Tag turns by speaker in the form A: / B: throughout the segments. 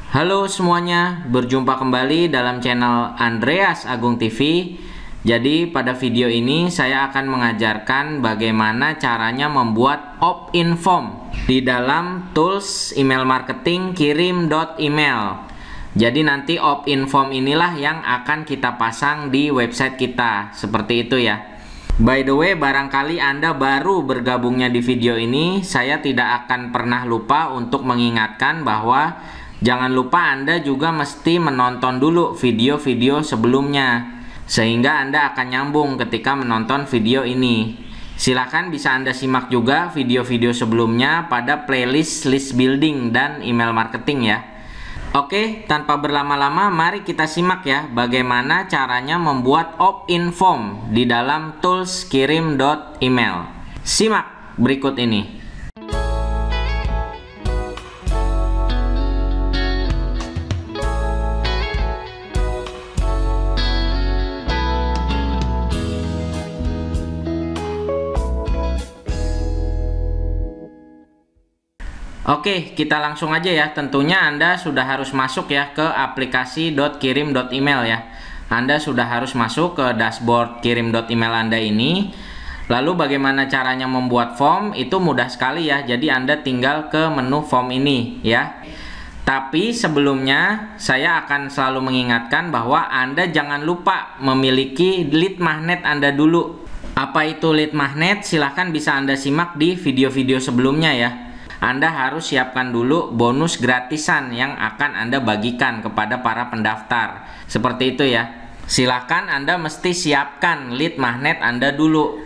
A: Halo semuanya, berjumpa kembali dalam channel Andreas Agung TV. Jadi pada video ini saya akan mengajarkan bagaimana caranya membuat opt-in form di dalam tools email marketing kirim.email. Jadi nanti opt-in form inilah yang akan kita pasang di website kita, seperti itu ya. By the way, barangkali Anda baru bergabungnya di video ini, saya tidak akan pernah lupa untuk mengingatkan bahwa jangan lupa Anda juga mesti menonton dulu video-video sebelumnya, sehingga Anda akan nyambung ketika menonton video ini. Silahkan bisa Anda simak juga video-video sebelumnya pada playlist list building dan email marketing ya. Oke, tanpa berlama-lama mari kita simak ya bagaimana caranya membuat opt-in form di dalam tools kirim.email. Simak berikut ini. Oke, kita langsung aja ya. Tentunya Anda sudah harus masuk ya ke aplikasi .kirim.email ya. Anda sudah harus masuk ke dashboard kirim.email Anda ini. Lalu bagaimana caranya membuat form? Itu mudah sekali ya. Jadi Anda tinggal ke menu form ini ya. Tapi sebelumnya saya akan selalu mengingatkan bahwa Anda jangan lupa memiliki lead magnet Anda dulu. Apa itu lead magnet? Silahkan bisa Anda simak di video-video sebelumnya ya. Anda harus siapkan dulu bonus gratisan yang akan Anda bagikan kepada para pendaftar. Seperti itu ya. Silakan Anda mesti siapkan lead magnet Anda dulu.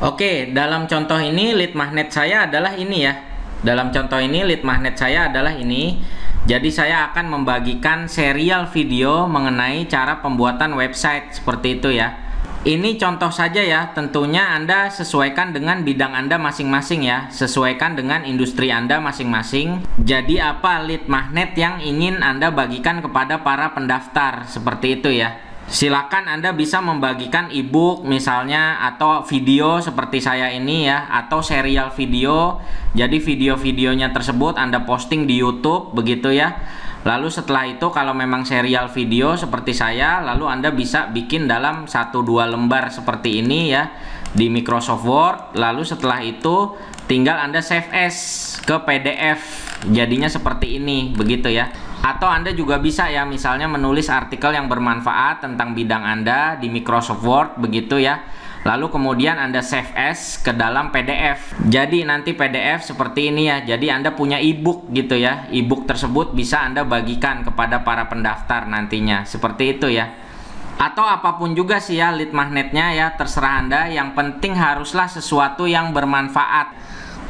A: Oke, dalam contoh ini lead magnet saya adalah ini ya. Dalam contoh ini lead magnet saya adalah ini. Jadi saya akan membagikan serial video mengenai cara pembuatan website seperti itu ya. Ini contoh saja ya, tentunya Anda sesuaikan dengan bidang Anda masing-masing ya, sesuaikan dengan industri Anda masing-masing. Jadi apa lead magnet yang ingin Anda bagikan kepada para pendaftar, seperti itu ya. Silakan Anda bisa membagikan ebook misalnya, atau video seperti saya ini ya, atau serial video. Jadi video-videonya tersebut Anda posting di YouTube begitu ya. Lalu setelah itu kalau memang serial video seperti saya, lalu Anda bisa bikin dalam 1-2 lembar seperti ini ya di Microsoft Word. Lalu setelah itu tinggal Anda save as ke PDF. Jadinya seperti ini begitu ya. Atau Anda juga bisa ya misalnya menulis artikel yang bermanfaat tentang bidang Anda di Microsoft Word begitu ya. Lalu kemudian Anda save as ke dalam PDF. Jadi nanti PDF seperti ini ya. Jadi Anda punya ebook gitu ya. Ebook tersebut bisa Anda bagikan kepada para pendaftar nantinya. Seperti itu ya. Atau apapun juga sih ya lead magnetnya ya, terserah Anda. Yang penting haruslah sesuatu yang bermanfaat.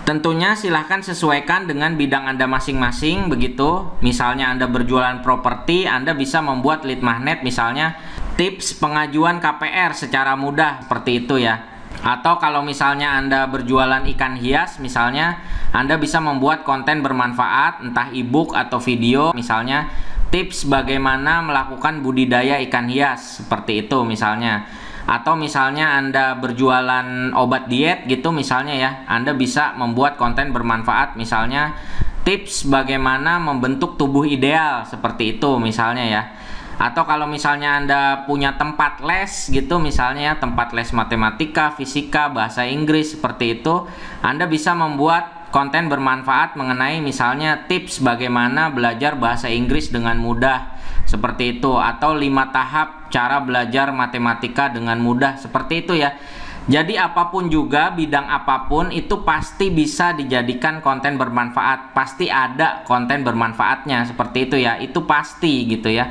A: Tentunya silahkan sesuaikan dengan bidang Anda masing-masing begitu. Misalnya Anda berjualan properti, Anda bisa membuat lead magnet misalnya tips pengajuan KPR secara mudah, seperti itu ya. Atau kalau misalnya Anda berjualan ikan hias misalnya, Anda bisa membuat konten bermanfaat entah ebook atau video, misalnya tips bagaimana melakukan budidaya ikan hias, seperti itu misalnya. Atau misalnya Anda berjualan obat diet gitu misalnya ya, Anda bisa membuat konten bermanfaat misalnya tips bagaimana membentuk tubuh ideal, seperti itu misalnya ya. Atau kalau misalnya Anda punya tempat les gitu misalnya ya, tempat les matematika, fisika, bahasa Inggris seperti itu, Anda bisa membuat konten bermanfaat mengenai misalnya tips bagaimana belajar bahasa Inggris dengan mudah, seperti itu. Atau 5 tahap cara belajar matematika dengan mudah, seperti itu ya. Jadi apapun juga, bidang apapun itu pasti bisa dijadikan konten bermanfaat. Pasti ada konten bermanfaatnya, seperti itu ya. Itu pasti gitu ya.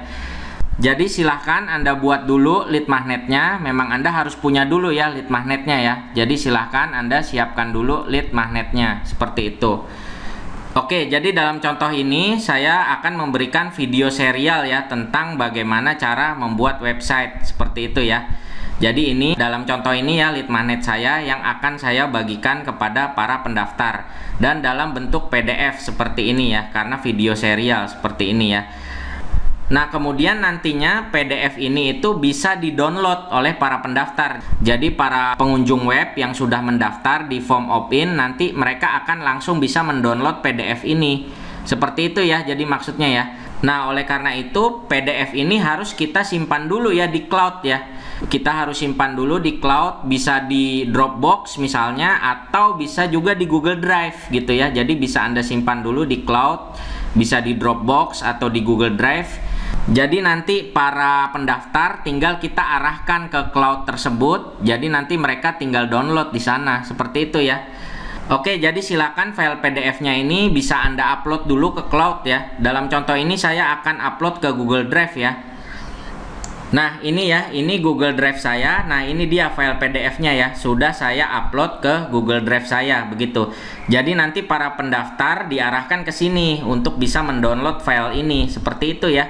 A: Jadi silahkan Anda buat dulu lead magnetnya. Memang Anda harus punya dulu ya lead magnetnya ya. Jadi silahkan Anda siapkan dulu lead magnetnya, seperti itu. Oke, jadi dalam contoh ini saya akan memberikan video serial ya tentang bagaimana cara membuat website, seperti itu ya. Jadi ini dalam contoh ini ya lead magnet saya yang akan saya bagikan kepada para pendaftar, dan dalam bentuk PDF seperti ini ya, karena video serial seperti ini ya. Nah, kemudian nantinya PDF ini itu bisa di-download oleh para pendaftar. Jadi para pengunjung web yang sudah mendaftar di form opt-in, nanti mereka akan langsung bisa mendownload PDF ini. Seperti itu ya, jadi maksudnya ya. Nah, oleh karena itu PDF ini harus kita simpan dulu ya di cloud ya. Kita harus simpan dulu di cloud, bisa di Dropbox misalnya, atau bisa juga di Google Drive gitu ya. Jadi bisa Anda simpan dulu di cloud, bisa di Dropbox atau di Google Drive. Jadi nanti para pendaftar tinggal kita arahkan ke cloud tersebut. Jadi nanti mereka tinggal download di sana, seperti itu ya. Oke, jadi silakan file PDF-nya ini bisa Anda upload dulu ke cloud ya. Dalam contoh ini saya akan upload ke Google Drive ya. Nah, ini ya, ini Google Drive saya. Nah, ini dia file PDF-nya ya. Sudah saya upload ke Google Drive saya, begitu. Jadi nanti para pendaftar diarahkan ke sini untuk bisa mendownload file ini, seperti itu ya.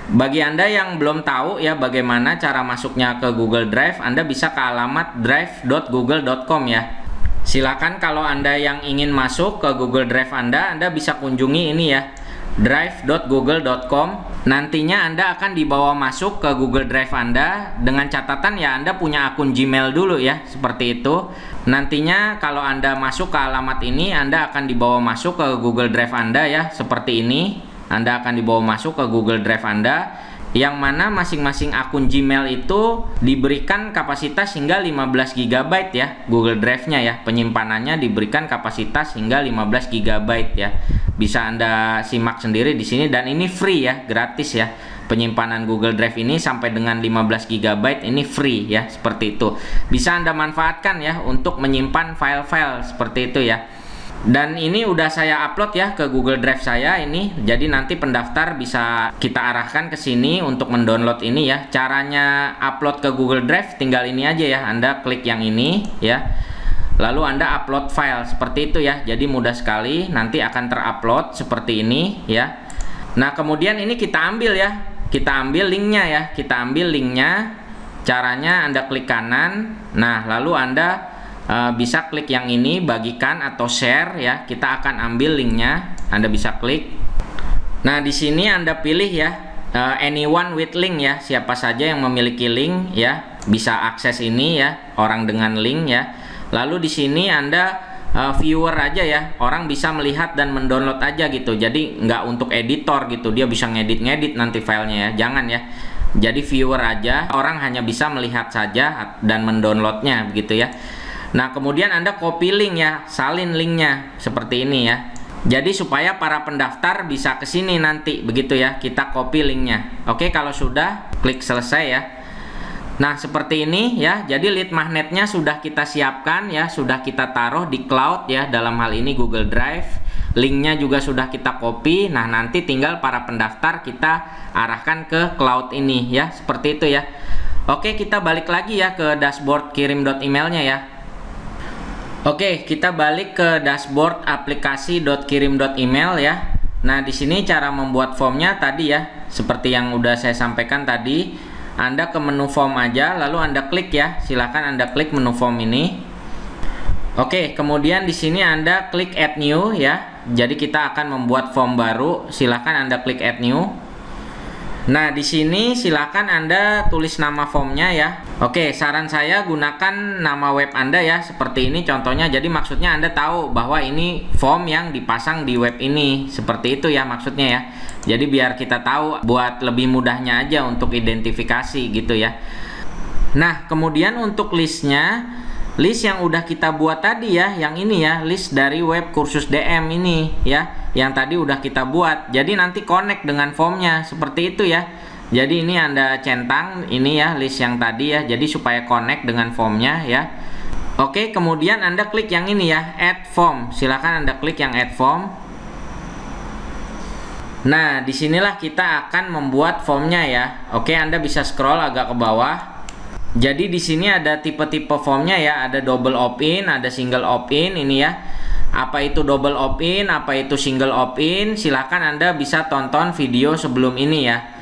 A: Bagi Anda yang belum tahu ya bagaimana cara masuknya ke Google Drive, Anda bisa ke alamat drive.google.com ya. Silakan kalau Anda yang ingin masuk ke Google Drive Anda bisa kunjungi ini ya, drive.google.com. Nantinya Anda akan dibawa masuk ke Google Drive Anda dengan catatan ya Anda punya akun Gmail dulu ya, seperti itu. Nantinya kalau Anda masuk ke alamat ini, Anda akan dibawa masuk ke Google Drive Anda ya, seperti ini. Anda akan dibawa masuk ke Google Drive Anda, yang mana masing-masing akun Gmail itu diberikan kapasitas hingga 15 GB ya, Google Drive-nya ya. Penyimpanannya diberikan kapasitas hingga 15 GB ya. Bisa Anda simak sendiri di sini, dan ini free ya, gratis ya. Penyimpanan Google Drive ini sampai dengan 15 GB ini free ya, seperti itu. Bisa Anda manfaatkan ya untuk menyimpan file-file seperti itu ya. Dan ini udah saya upload ya ke Google Drive saya ini. Jadi nanti pendaftar bisa kita arahkan ke sini untuk mendownload ini ya. Caranya upload ke Google Drive tinggal ini aja ya. Anda klik yang ini ya. Lalu Anda upload file seperti itu ya. Jadi mudah sekali, nanti akan terupload seperti ini ya. Nah, kemudian ini kita ambil ya. Kita ambil linknya ya. Kita ambil linknya. Caranya Anda klik kanan. Nah, lalu Anda bisa klik yang ini, bagikan atau share ya. Kita akan ambil linknya, Anda bisa klik. Nah, di sini Anda pilih ya, anyone with link ya, siapa saja yang memiliki link ya, bisa akses ini ya, orang dengan link ya. Lalu di sini Anda viewer aja ya, orang bisa melihat dan mendownload aja gitu. Jadi nggak untuk editor gitu, dia bisa ngedit nanti filenya ya, jangan ya. Jadi viewer aja, orang hanya bisa melihat saja dan mendownloadnya begitu ya. Nah, kemudian Anda copy link ya, salin linknya seperti ini ya. Jadi supaya para pendaftar bisa ke sini nanti begitu ya, kita copy linknya. Oke, kalau sudah klik selesai ya. Nah, seperti ini ya. Jadi lead magnetnya sudah kita siapkan ya, sudah kita taruh di cloud ya, dalam hal ini Google Drive. Linknya juga sudah kita copy. Nah, nanti tinggal para pendaftar kita arahkan ke cloud ini ya, seperti itu ya. Oke, kita balik lagi ya ke dashboard kirim.emailnya ya. Oke, kita balik ke dashboard aplikasi.kirim.email ya. Nah, di sini cara membuat formnya tadi ya, seperti yang udah saya sampaikan tadi. Anda ke menu form aja, lalu Anda klik ya. Silakan Anda klik menu form ini. Oke, kemudian di sini Anda klik add new ya. Jadi kita akan membuat form baru. Silakan Anda klik add new. Nah, di sini silakan Anda tulis nama formnya ya. Oke, saran saya gunakan nama web Anda ya, seperti ini contohnya. Jadi maksudnya Anda tahu bahwa ini form yang dipasang di web ini, seperti itu ya maksudnya ya. Jadi biar kita tahu, buat lebih mudahnya aja untuk identifikasi gitu ya. Nah, kemudian untuk listnya, list yang udah kita buat tadi ya, yang ini ya, list dari web kursus DM ini ya, yang tadi udah kita buat. Jadi nanti connect dengan formnya seperti itu ya. Jadi ini Anda centang ini ya, list yang tadi ya, jadi supaya connect dengan formnya ya. Oke, kemudian Anda klik yang ini ya, add form. Silakan Anda klik yang add form. Nah, disinilah kita akan membuat formnya ya. Oke, Anda bisa scroll agak ke bawah. Jadi di sini ada tipe-tipe formnya ya, ada double opt-in, ada single opt-in ini ya. Apa itu double opt-in, apa itu single opt-in, silakan Anda bisa tonton video sebelum ini ya.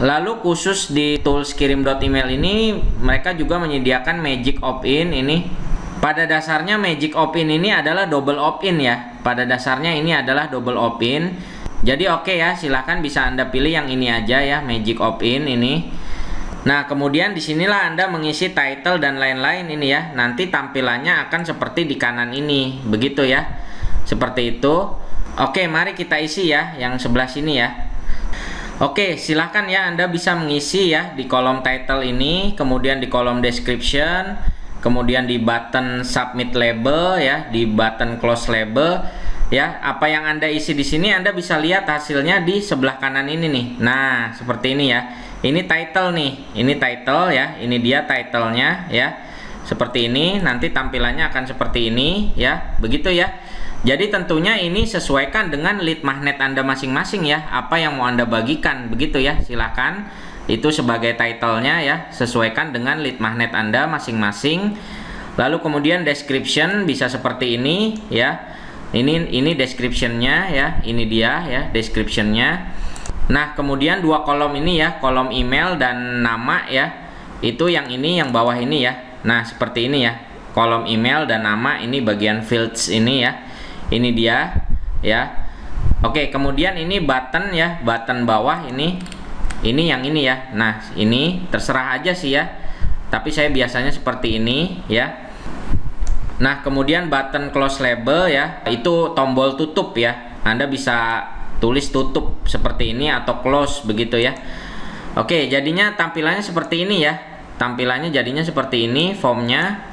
A: Lalu khusus di tools kirim.email ini, mereka juga menyediakan magic opt-in ini. Pada dasarnya magic opt-in ini adalah double opt-in ya. Pada dasarnya ini adalah double opt-in. Jadi oke ya, silakan bisa Anda pilih yang ini aja ya, magic opt-in ini. Nah, kemudian disinilah Anda mengisi title dan lain-lain ini ya. Nanti tampilannya akan seperti di kanan ini, begitu ya. Seperti itu. Oke, mari kita isi ya, yang sebelah sini ya. Oke, silahkan ya Anda bisa mengisi ya di kolom title ini, kemudian di kolom description, kemudian di button submit label ya, di button close label ya. Apa yang Anda isi di sini Anda bisa lihat hasilnya di sebelah kanan ini nih. Nah, seperti ini ya. Ini title nih. Ini title ya. Ini dia titlenya ya. Seperti ini. Nanti tampilannya akan seperti ini ya. Begitu ya. Jadi tentunya ini sesuaikan dengan lead magnet Anda masing-masing ya. Apa yang mau Anda bagikan, begitu ya. Silakan. Itu sebagai titlenya ya. Sesuaikan dengan lead magnet Anda masing-masing. Lalu kemudian description bisa seperti ini ya. Ini descriptionnya ya. Ini dia ya descriptionnya. Nah kemudian dua kolom ini ya. Kolom email dan nama ya. Itu yang ini yang bawah ini ya. Nah seperti ini ya. Kolom email dan nama ini bagian fields ini ya. Ini dia ya. Oke, kemudian ini button ya, button bawah ini yang ini ya. Nah, ini terserah aja sih ya. Tapi saya biasanya seperti ini ya. Nah, kemudian button close label ya, itu tombol tutup ya. Anda bisa tulis tutup seperti ini atau close begitu ya. Oke, jadinya tampilannya seperti ini ya. Tampilannya jadinya seperti ini formnya.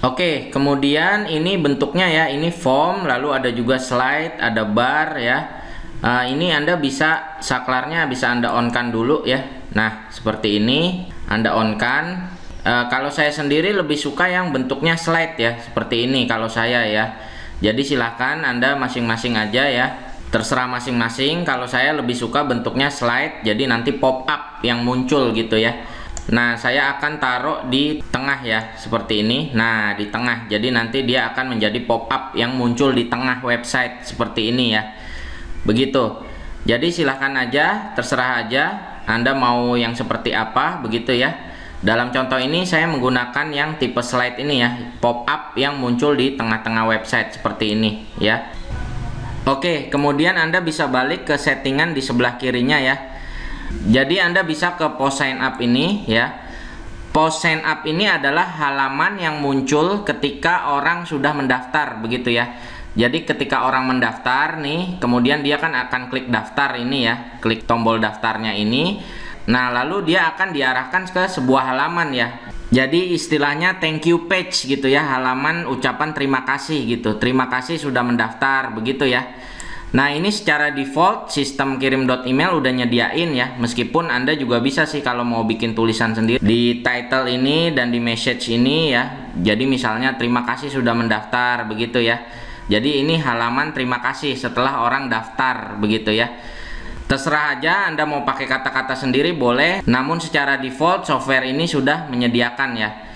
A: Oke, kemudian ini bentuknya ya, ini form, lalu ada juga slide, ada bar ya. Ini Anda bisa saklarnya bisa Anda on-kan dulu ya. Nah, seperti ini Anda on-kan. Kalau saya sendiri lebih suka yang bentuknya slide ya, seperti ini kalau saya ya. Jadi silahkan Anda masing-masing aja ya. Terserah masing-masing. Kalau saya lebih suka bentuknya slide, jadi nanti pop up yang muncul gitu ya. Nah, saya akan taruh di tengah ya, seperti ini. Nah, di tengah. Jadi nanti dia akan menjadi pop-up yang muncul di tengah website seperti ini ya. Begitu. Jadi silahkan aja, terserah aja Anda mau yang seperti apa, begitu ya. Dalam contoh ini saya menggunakan yang tipe slide ini ya, pop-up yang muncul di tengah-tengah website seperti ini ya. Oke, kemudian Anda bisa balik ke settingan di sebelah kirinya ya. Jadi Anda bisa ke post sign up ini ya. Post sign up ini adalah halaman yang muncul ketika orang sudah mendaftar begitu ya. Jadi ketika orang mendaftar nih, kemudian dia kan akan klik daftar ini ya, klik tombol daftarnya ini. Nah, lalu dia akan diarahkan ke sebuah halaman ya. Jadi istilahnya thank you page gitu ya, halaman ucapan terima kasih gitu. Terima kasih sudah mendaftar begitu ya. Nah, ini secara default sistem kirim.email udah nyediain ya. Meskipun Anda juga bisa sih kalau mau bikin tulisan sendiri di title ini dan di message ini ya. Jadi misalnya terima kasih sudah mendaftar begitu ya. Jadi ini halaman terima kasih setelah orang daftar begitu ya. Terserah aja Anda mau pakai kata-kata sendiri boleh. Namun secara default software ini sudah menyediakan ya.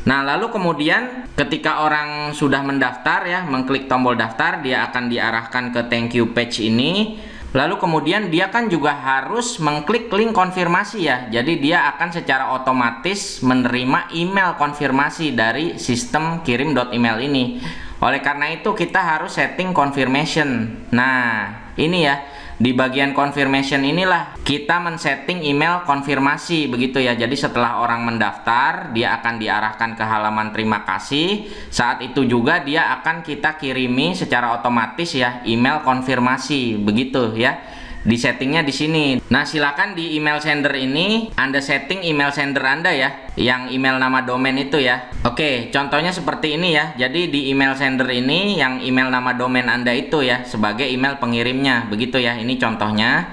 A: Nah, lalu kemudian ketika orang sudah mendaftar ya, mengklik tombol daftar, dia akan diarahkan ke thank you page ini. Lalu kemudian dia kan juga harus mengklik link konfirmasi ya. Jadi dia akan secara otomatis menerima email konfirmasi dari sistem kirim.email ini. Oleh karena itu kita harus setting confirmation. Nah, ini ya. Di bagian confirmation inilah kita men-setting email konfirmasi begitu ya. Jadi setelah orang mendaftar, dia akan diarahkan ke halaman terima kasih. Saat itu juga dia akan kita kirimi secara otomatis ya email konfirmasi begitu ya. Di settingnya di sini. Nah, silakan di email sender ini Anda setting email sender Anda ya, yang email nama domain itu ya. Oke, contohnya seperti ini ya. Jadi di email sender ini yang email nama domain Anda itu ya sebagai email pengirimnya, begitu ya. Ini contohnya.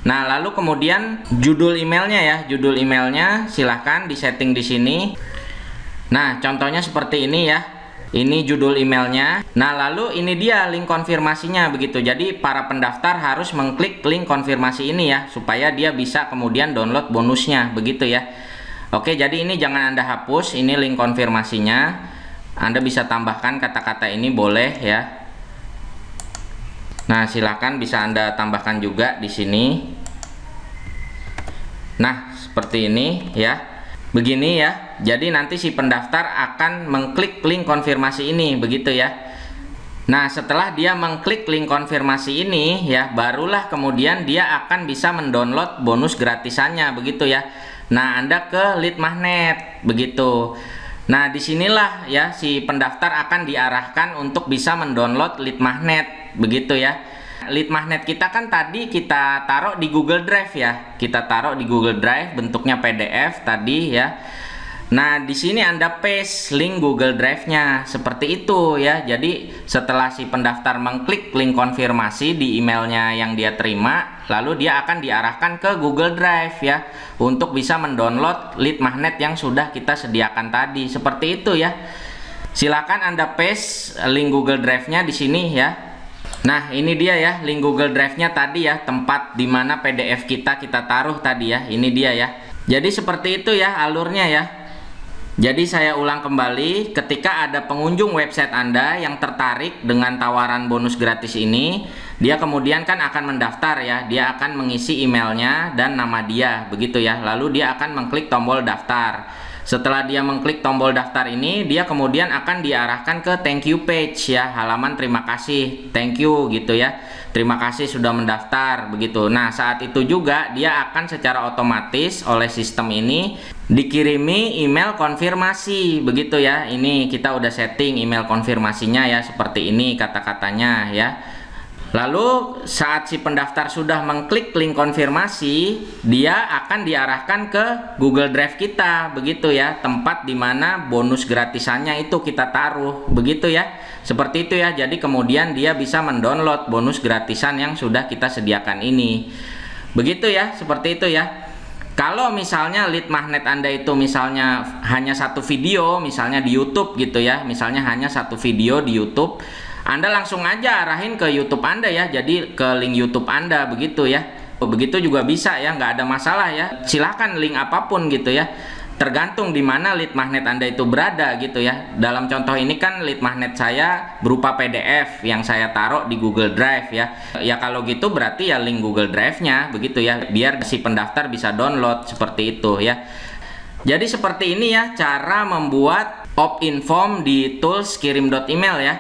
A: Nah, lalu kemudian judul emailnya ya, judul emailnya silahkan disetting di sini. Nah, contohnya seperti ini ya. Ini judul emailnya. Nah, lalu ini dia link konfirmasinya begitu. Jadi para pendaftar harus mengklik link konfirmasi ini ya, supaya dia bisa kemudian download bonusnya begitu ya. Oke, jadi ini jangan Anda hapus. Ini link konfirmasinya. Anda bisa tambahkan kata-kata ini boleh ya. Nah, silakan bisa Anda tambahkan juga di sini. Nah, seperti ini ya. Begini ya, jadi nanti si pendaftar akan mengklik link konfirmasi ini, begitu ya. Nah, setelah dia mengklik link konfirmasi ini ya, barulah kemudian dia akan bisa mendownload bonus gratisannya, begitu ya. Nah, Anda ke lead magnet, begitu. Nah, disinilah ya si pendaftar akan diarahkan untuk bisa mendownload lead magnet, begitu ya. Lead magnet kita kan tadi kita taruh di Google Drive ya. Kita taruh di Google Drive, bentuknya PDF tadi ya. Nah, di sini Anda paste link Google Drive-nya seperti itu ya. Jadi, setelah si pendaftar mengklik link konfirmasi di emailnya yang dia terima, lalu dia akan diarahkan ke Google Drive ya untuk bisa mendownload lead magnet yang sudah kita sediakan tadi. Seperti itu ya. Silakan Anda paste link Google Drive-nya di sini ya. Nah, ini dia ya link Google Drive-nya tadi ya, tempat di mana PDF kita taruh tadi ya. Ini dia ya. Jadi seperti itu ya alurnya ya. Jadi saya ulang kembali, ketika ada pengunjung website Anda yang tertarik dengan tawaran bonus gratis ini, dia kemudian kan akan mendaftar ya, dia akan mengisi emailnya dan nama dia, begitu ya. Lalu dia akan mengklik tombol daftar. Setelah dia mengklik tombol daftar ini, dia kemudian akan diarahkan ke thank you page ya, halaman terima kasih, thank you gitu ya. Terima kasih sudah mendaftar begitu. Nah, saat itu juga dia akan secara otomatis oleh sistem ini dikirimi email konfirmasi begitu ya. Ini kita udah setting email konfirmasinya ya, seperti ini kata-katanya ya. Lalu saat si pendaftar sudah mengklik link konfirmasi, dia akan diarahkan ke Google Drive kita begitu ya, tempat dimana bonus gratisannya itu kita taruh begitu ya. Seperti itu ya. Jadi kemudian dia bisa mendownload bonus gratisan yang sudah kita sediakan ini. Begitu ya, seperti itu ya. Kalau misalnya lead magnet Anda itu misalnya hanya satu video, misalnya di YouTube gitu ya, misalnya hanya satu video di YouTube, Anda langsung aja arahin ke YouTube Anda ya, jadi ke link YouTube Anda begitu ya. Begitu juga bisa ya, nggak ada masalah ya. Silakan link apapun gitu ya. Tergantung di mana lead magnet Anda itu berada gitu ya. Dalam contoh ini kan lead magnet saya berupa PDF yang saya taruh di Google Drive ya. Ya kalau gitu berarti ya link Google Drive-nya begitu ya, biar si pendaftar bisa download seperti itu ya. Jadi seperti ini ya cara membuat opt-in form di tools kirim.email ya.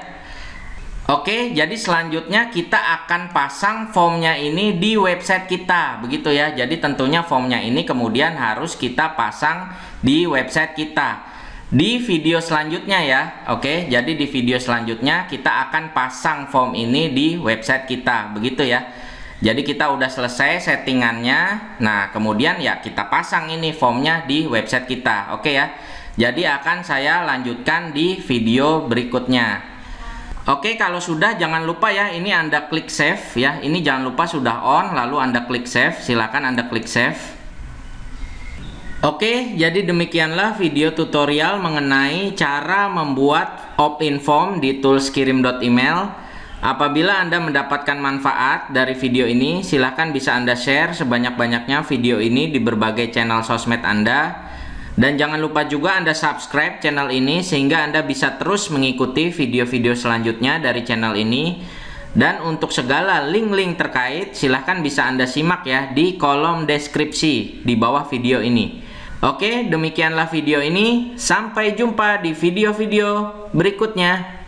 A: Oke, jadi selanjutnya kita akan pasang formnya ini di website kita, begitu ya. Jadi tentunya formnya ini kemudian harus kita pasang di website kita. Di video selanjutnya ya, oke. Jadi di video selanjutnya kita akan pasang form ini di website kita, begitu ya. Jadi kita udah selesai settingannya. Nah, kemudian ya kita pasang ini formnya di website kita, oke ya. Jadi akan saya lanjutkan di video berikutnya. Oke, kalau sudah jangan lupa ya, ini Anda klik save ya. Ini jangan lupa sudah on, lalu Anda klik save. Silakan Anda klik save. Oke, jadi demikianlah video tutorial mengenai cara membuat opt-in form di tools kirim.email. Apabila Anda mendapatkan manfaat dari video ini, silakan bisa Anda share sebanyak-banyaknya video ini di berbagai channel sosmed Anda. Dan jangan lupa juga Anda subscribe channel ini sehingga Anda bisa terus mengikuti video-video selanjutnya dari channel ini. Dan untuk segala link-link terkait silahkan bisa Anda simak ya di kolom deskripsi di bawah video ini. Oke, demikianlah video ini. Sampai jumpa di video-video berikutnya.